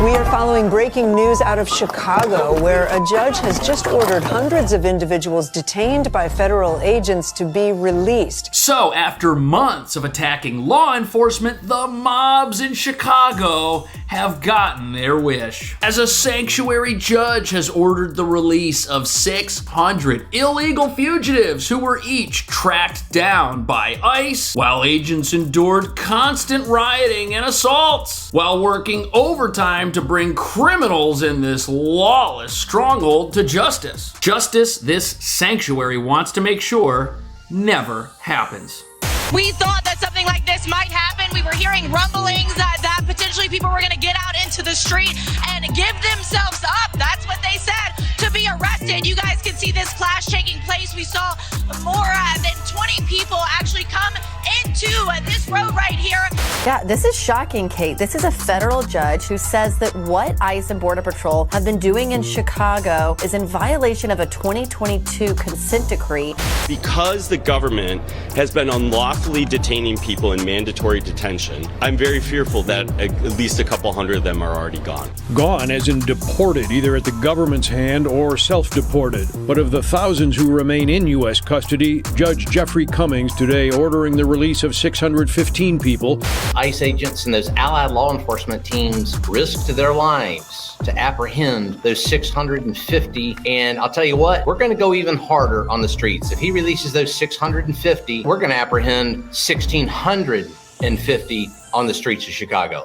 We are following breaking news out of Chicago, where a judge has just ordered hundreds of individuals detained by federal agents to be released. So, after months of attacking law enforcement, the mobs in Chicago have gotten their wish. As a sanctuary judge has ordered the release of 600 illegal fugitives who were each tracked down by ICE, while agents endured constant rioting and assaults, while working overtime to bring criminals in this lawless stronghold to justice. Justice this sanctuary wants to make sure never happens. We thought that something like this might happen. We were hearing rumblings that potentially people were going to get out into the street and give themselves up. That's what they said, to be arrested. You guys can see this clash taking place. We saw more than 20 people actually come into this road right here. Yeah, this is shocking, Kate. This is a federal judge who says that what ICE and Border Patrol have been doing in Chicago is in violation of a 2022 consent decree. Because the government has been unlawfully detaining people in mandatory detention, I'm very fearful that at least a couple hundred of them are already gone. Gone as in deported, either at the government's hand or self-deported. But of the thousands who remain in U.S. custody, Judge Jeffrey Cummings today ordering the release of 615 people. ICE agents and those allied law enforcement teams risked their lives to apprehend those 650. And I'll tell you what, we're going to go even harder on the streets. If he releases those 650, we're going to apprehend 1,650 on the streets of Chicago.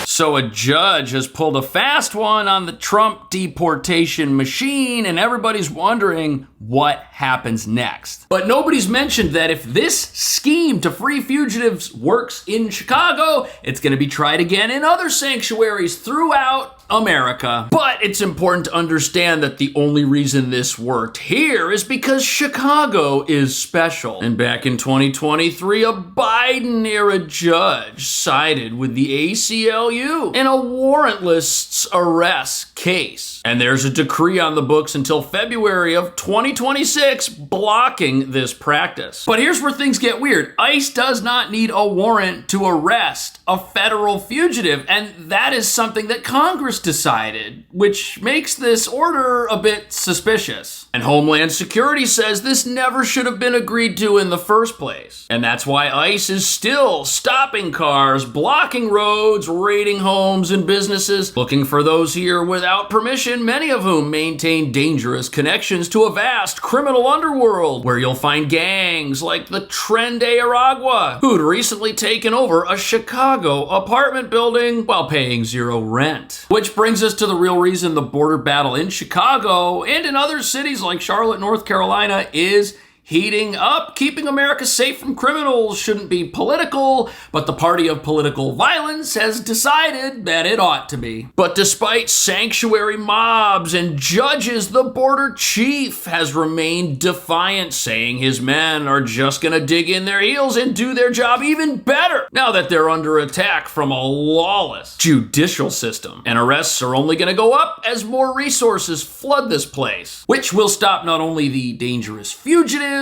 So a judge has pulled a fast one on the Trump deportation machine, and everybody's wondering what happens next. But nobody's mentioned that if this scheme to free fugitives works in Chicago, it's going to be tried again in other sanctuaries throughout America. But it's important to understand that the only reason this worked here is because Chicago is special. And back in 2023, a Biden-era judge sided with the ACLU in a warrantless arrest case. And there's a decree on the books until February of 2026 blocking this practice. But here's where things get weird. ICE does not need a warrant to arrest a federal fugitive, and that is something that Congress decided, which makes this order a bit suspicious. And Homeland Security says this never should have been agreed to in the first place. And that's why ICE is still stopping cars, blocking roads, raiding homes and businesses, looking for those here without permission, many of whom maintain dangerous connections to a vast criminal underworld, where you'll find gangs like the Tren de Aragua, who'd recently taken over a Chicago apartment building while paying zero rent. Which brings us to the real reason the border battle in Chicago and in other cities like Charlotte, North Carolina is heating up. Keeping America safe from criminals shouldn't be political, but the party of political violence has decided that it ought to be. But despite sanctuary mobs and judges, the border chief has remained defiant, saying his men are just gonna dig in their heels and do their job even better now that they're under attack from a lawless judicial system. And arrests are only gonna go up as more resources flood this place, which will stop not only the dangerous fugitives,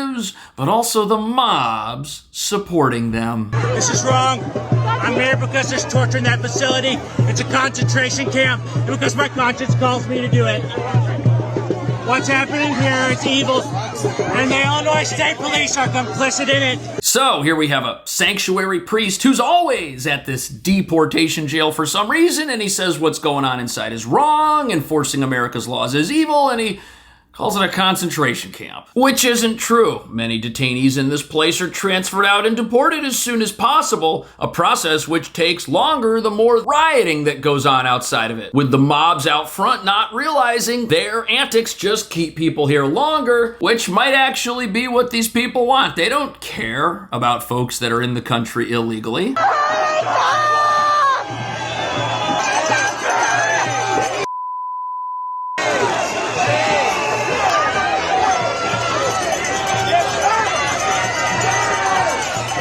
but also the mobs supporting them. This is wrong. I'm here because there's torture in that facility. It's a concentration camp, and because my conscience calls me to do it. What's happening here is evil, and the Illinois State Police are complicit in it. So here we have a sanctuary priest who's always at this deportation jail for some reason, and he says what's going on inside is wrong, enforcing America's laws is evil, and he calls it a concentration camp, which isn't true. Many detainees in this place are transferred out and deported as soon as possible, a process which takes longer the more rioting that goes on outside of it, with the mobs out front not realizing their antics just keep people here longer, which might actually be what these people want. They don't care about folks that are in the country illegally.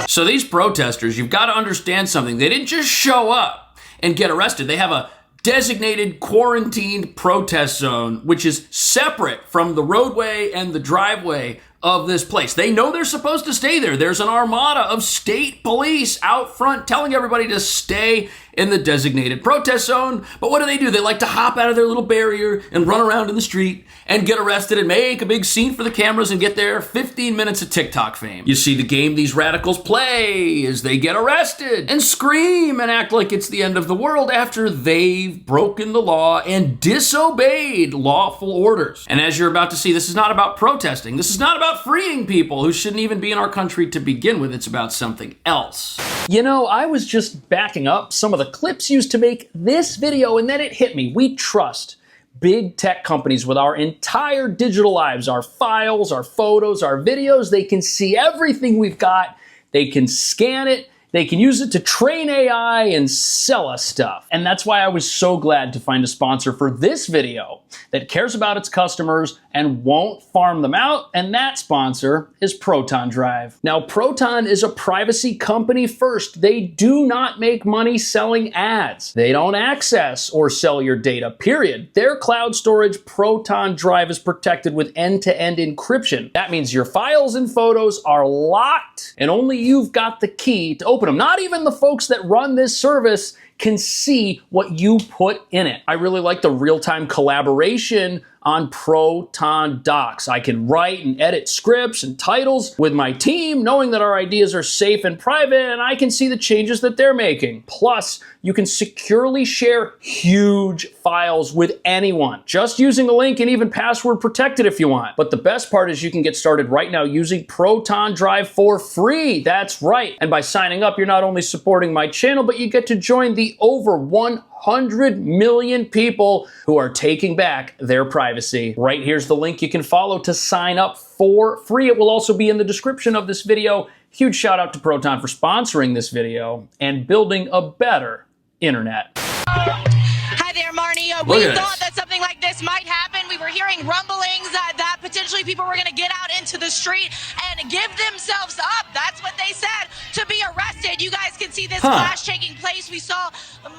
So these protesters, you've got to understand something. They didn't just show up and get arrested. They have a designated quarantined protest zone, which is separate from the roadway and the driveway of this place. They know they're supposed to stay there. There's an armada of state police out front telling everybody to stay in the designated protest zone. But what do? They like to hop out of their little barrier and run around in the street and get arrested and make a big scene for the cameras and get their 15 minutes of TikTok fame. You see the game these radicals play as they get arrested and scream and act like it's the end of the world after they've broken the law and disobeyed lawful orders. And as you're about to see, this is not about protesting. This is not about freeing people who shouldn't even be in our country to begin with. It's about something else. You know, I was just backing up some of the clips used to make this video, and then it hit me. We trust big tech companies with our entire digital lives, our files, our photos, our videos. They can see everything we've got. They can scan it. They can use it to train AI and sell us stuff. And that's why I was so glad to find a sponsor for this video that cares about its customers and won't farm them out, and that sponsor is Proton Drive. Now, Proton is a privacy company first. They do not make money selling ads. They don't access or sell your data, period. Their cloud storage, Proton Drive, is protected with end-to-end encryption. That means your files and photos are locked, and only you've got the key to open them. Not even the folks that run this service can see what you put in it. I really like the real-time collaboration on Proton Docs. I can write and edit scripts and titles with my team, knowing that our ideas are safe and private, and I can see the changes that they're making. Plus, you can securely share huge files with anyone, just using a link and even password protected if you want. But the best part is you can get started right now using Proton Drive for free. That's right. And by signing up, you're not only supporting my channel, but you get to join the over 100 million people who are taking back their privacy. Right here's the link you can follow to sign up for free. It will also be in the description of this video. Huge shout out to Proton for sponsoring this video and building a better internet. Hi there, Marnie. We thought that something like this might happen. We were hearing rumblings that potentially people were going to get out into the street and give themselves up. That's what they said, to be arrested. You guys can see this clash taking place. We saw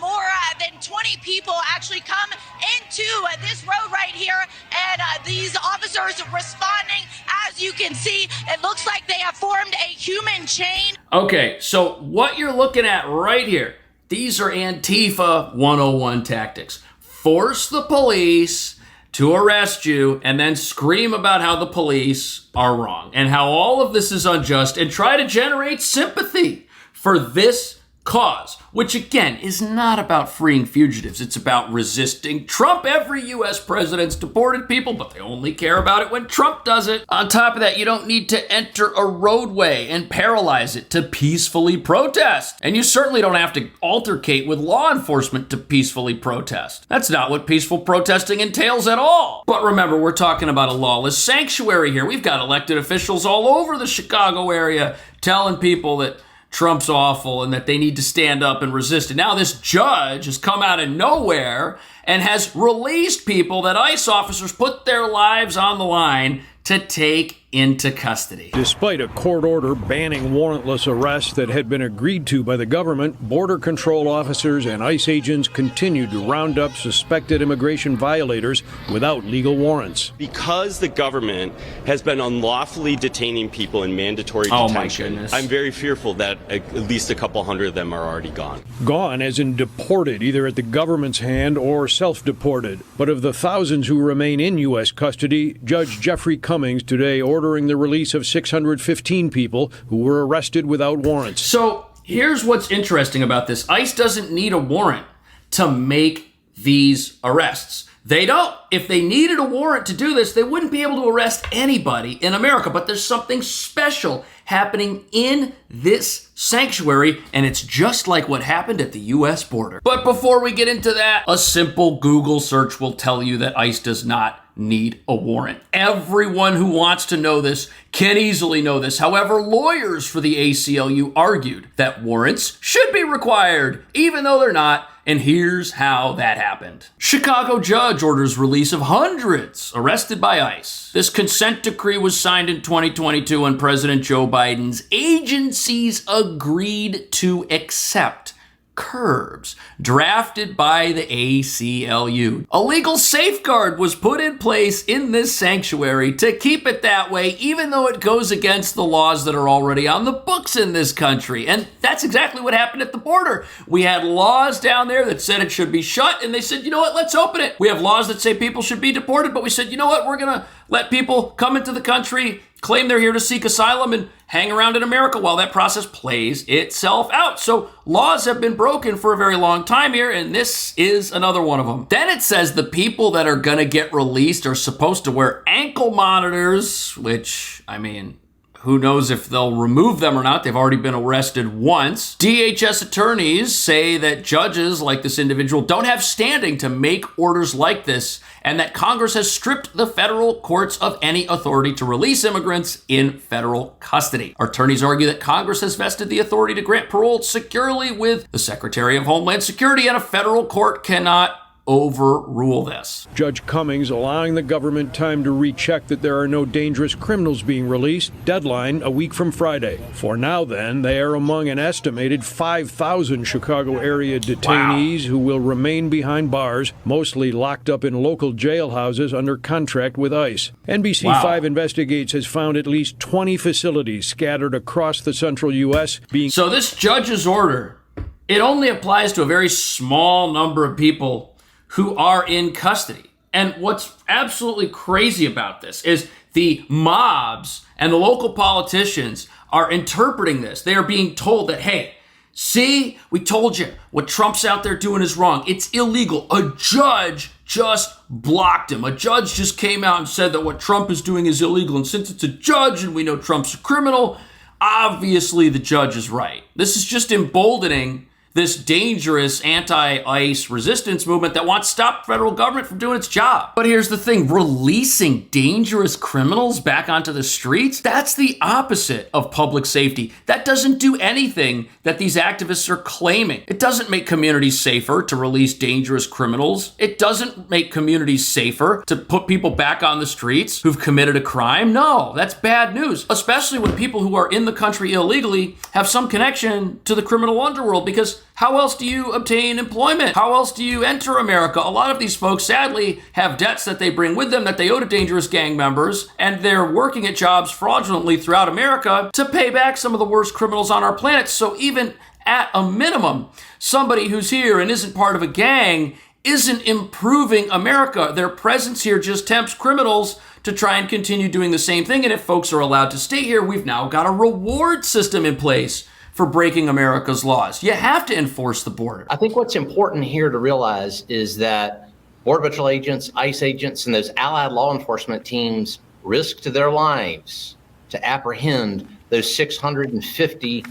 more than 20 people actually come into this road right here, and these officers responding. As you can see, it looks like they have formed a human chain. Okay, so what you're looking at right here, these are Antifa 101 tactics. Force the police to arrest you and then scream about how the police are wrong and how all of this is unjust and try to generate sympathy for this cause, which again is not about freeing fugitives. It's about resisting Trump. Every U.S. president's deported people, but they only care about it when Trump does it. On top of that, you don't need to enter a roadway and paralyze it to peacefully protest. And you certainly don't have to altercate with law enforcement to peacefully protest. That's not what peaceful protesting entails at all. But remember, we're talking about a lawless sanctuary here. We've got elected officials all over the Chicago area telling people that Trump's awful and that they need to stand up and resist. And now this judge has come out of nowhere and has released people that ICE officers put their lives on the line to take into custody. Despite a court order banning warrantless arrests that had been agreed to by the government, Border Control officers and ICE agents continued to round up suspected immigration violators without legal warrants. Because the government has been unlawfully detaining people in mandatory detention, I'm very fearful that at least a couple hundred of them are already gone. Gone as in deported, either at the government's hand or self-deported. But of the thousands who remain in U.S. custody, Judge Jeffrey Cummings today ordering the release of 615 people who were arrested without warrants. So here's what's interesting about this. ICE doesn't need a warrant to make these arrests. They don't. If they needed a warrant to do this, they wouldn't be able to arrest anybody in America. But there's something special happening in this sanctuary, and it's just like what happened at the U.S. border. But before we get into that, a simple Google search will tell you that ICE does not need a warrant. Everyone who wants to know this can easily know this. However, lawyers for the ACLU argued that warrants should be required, even though they're not. And here's how that happened. Chicago judge orders release of hundreds arrested by ICE. This consent decree was signed in 2022 when President Joe Biden's agencies agreed to accept curbs drafted by the ACLU. A legal safeguard was put in place in this sanctuary to keep it that way, even though it goes against the laws that are already on the books in this country. And that's exactly what happened at the border. We had laws down there that said it should be shut, and they said, you know what, let's open it. We have laws that say people should be deported, but we said, you know what, we're gonna let people come into the country, claim they're here to seek asylum, and hang around in America while that process plays itself out. So laws have been broken for a very long time here, and this is another one of them. Then it says the people that are gonna get released are supposed to wear ankle monitors, which, I mean, who knows if they'll remove them or not. They've already been arrested once. DHS attorneys say that judges like this individual don't have standing to make orders like this, and that Congress has stripped the federal courts of any authority to release immigrants in federal custody. Attorneys argue that Congress has vested the authority to grant parole securely with the Secretary of Homeland Security, and a federal court cannot overrule this. Judge Cummings allowing the government time to recheck that there are no dangerous criminals being released. Deadline a week from Friday. For now, then, they are among an estimated 5,000 Chicago area detainees who will remain behind bars, mostly locked up in local jailhouses under contract with ICE. NBC5 Investigates has found at least 20 facilities scattered across the central U.S. being... So this judge's order, it only applies to a very small number of people who are in custody. And what's absolutely crazy about this is the mobs and the local politicians are interpreting this. They are being told that, hey, see, we told you what Trump's out there doing is wrong. It's illegal. A judge just blocked him. A judge just came out and said that what Trump is doing is illegal. And since it's a judge and we know Trump's a criminal, obviously the judge is right. This is just emboldening this dangerous anti-ICE resistance movement that wants to stop the federal government from doing its job. But here's the thing, releasing dangerous criminals back onto the streets, that's the opposite of public safety. That doesn't do anything that these activists are claiming. It doesn't make communities safer to release dangerous criminals. It doesn't make communities safer to put people back on the streets who've committed a crime. No, that's bad news, especially when people who are in the country illegally have some connection to the criminal underworld, because how else do you obtain employment? How else do you enter America? A lot of these folks, sadly, have debts that they bring with them that they owe to dangerous gang members, and they're working at jobs fraudulently throughout America to pay back some of the worst criminals on our planet. So even at a minimum, somebody who's here and isn't part of a gang isn't improving America. Their presence here just tempts criminals to try and continue doing the same thing. And if folks are allowed to stay here, we've now got a reward system in place for breaking America's laws. You have to enforce the border. I think what's important here to realize is that Border Patrol agents, ICE agents, and those allied law enforcement teams risked their lives to apprehend those 650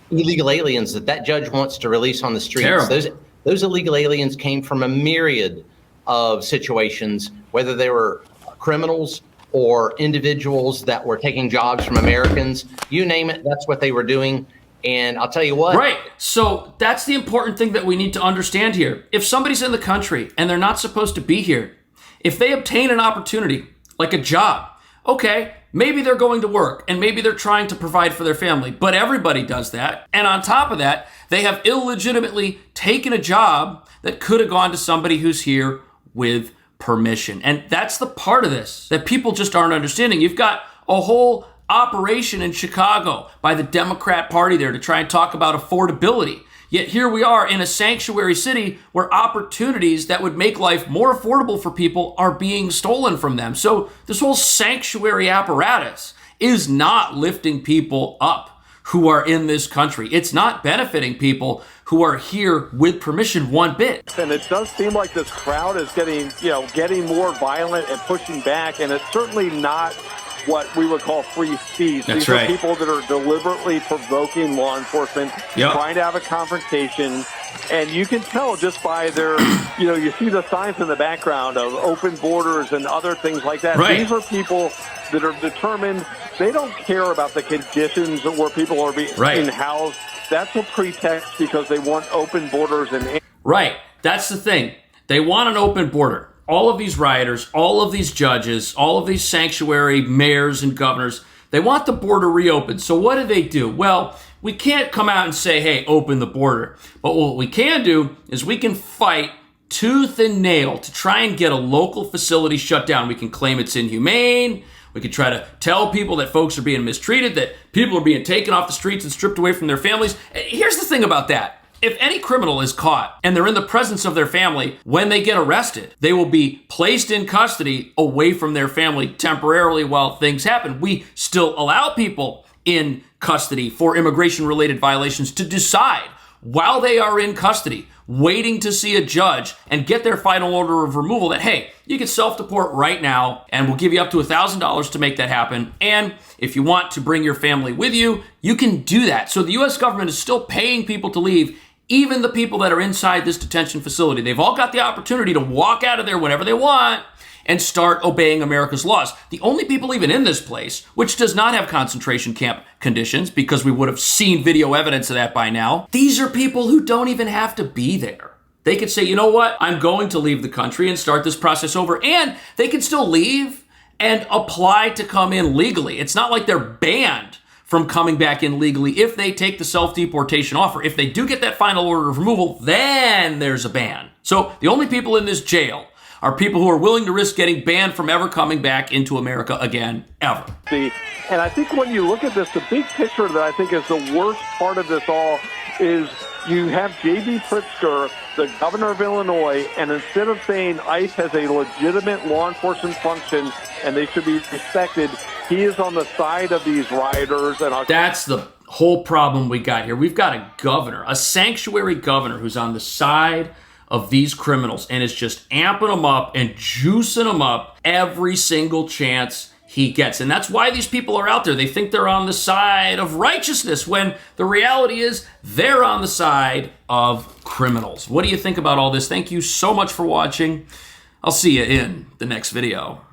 illegal aliens that judge wants to release on the streets. Terrible. Those illegal aliens came from a myriad of situations, whether they were criminals or individuals that were taking jobs from Americans. You name it, that's what they were doing. And I'll tell you what. Right. So that's the important thing that we need to understand here. If somebody's in the country and they're not supposed to be here, if they obtain an opportunity, like a job, okay, maybe they're going to work and maybe they're trying to provide for their family, but everybody does that. And on top of that, they have illegitimately taken a job that could have gone to somebody who's here with permission. And that's the part of this that people just aren't understanding. You've got a whole operation in Chicago by the Democrat Party there to try and talk about affordability. Yet here we are in a sanctuary city where opportunities that would make life more affordable for people are being stolen from them. So this whole sanctuary apparatus is not lifting people up who are in this country. It's not benefiting people who are here with permission one bit. And it does seem like this crowd is getting more violent and pushing back, and it's certainly not what we would call free speech. These are people that are deliberately provoking law enforcement, trying to have a confrontation. And you can tell just by their, you see the signs in the background of open borders and other things like that. Right. These are people that are determined. They don't care about the conditions where people are being housed. That's a pretext because they want open borders. Right. That's the thing. They want an open border. All of these rioters, all of these judges, all of these sanctuary mayors and governors, they want the border reopened. So what do? Well, we can't come out and say, hey, open the border. But what we can do is we can fight tooth and nail to try and get a local facility shut down. We can claim it's inhumane. We can try to tell people that folks are being mistreated, that people are being taken off the streets and stripped away from their families. Here's the thing about that. If any criminal is caught and they're in the presence of their family, when they get arrested, they will be placed in custody away from their family temporarily while things happen. We still allow people in custody for immigration-related violations to decide while they are in custody, waiting to see a judge and get their final order of removal that, hey, you can self-deport right now and we'll give you up to $1,000 to make that happen. And if you want to bring your family with you, you can do that. So the U.S. government is still paying people to leave, even the people that are inside this detention facility. They've all got the opportunity to walk out of there whenever they want and start obeying America's laws. The only people even in this place, which does not have concentration camp conditions, because we would have seen video evidence of that by now, these are people who don't even have to be there. They could say, you know what, I'm going to leave the country and start this process over, and they can still leave and apply to come in legally. It's not like they're banned from coming back in legally if they take the self-deportation offer. If they do get that final order of removal, then there's a ban. So the only people in this jail are people who are willing to risk getting banned from ever coming back into America again, ever. And I think when you look at this, the big picture that I think is the worst part of this all is you have J.B. Pritzker, the governor of Illinois, and instead of saying ICE has a legitimate law enforcement function and they should be respected, he is on the side of these rioters. And that's the whole problem we got here. We've got a governor, a sanctuary governor, who's on the side of these criminals and is just amping them up and juicing them up every single chance he gets. And that's why these people are out there. They think they're on the side of righteousness when the reality is they're on the side of criminals. What do you think about all this? Thank you so much for watching. I'll see you in the next video.